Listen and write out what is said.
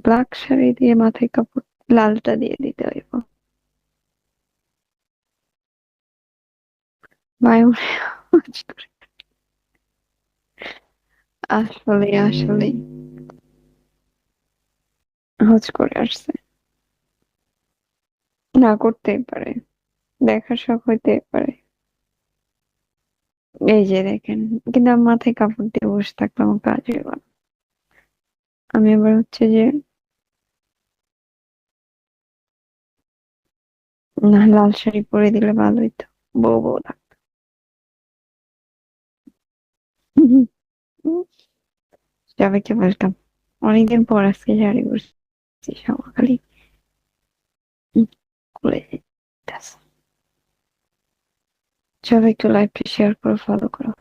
Black sari দিয়ে মাথায় কাপড় লালটা দিয়ে দিতে হইব। বায়ুরে হজ করে। আসলে আসলে হজ করে আসছে। না করতেই পারে, দেখার শখ হইতে পারে। এই যে দেখেন, কিন্তু আমি মাথায় কাপড় দিয়ে বসে থাকলে আমার কাজ হইব না। আমি আবার হচ্ছে যে না, লাল শাড়ি পরে দিলে ভালো হইতো, বউ বউ লাগতো। সবাইকে বলতাম, অনেকদিন পর আজকে শাড়ি পরছি, সবাই খালি খুলে যেতেছে। সবাই একটু লাইভটা শেয়ার করো, ফলো করো।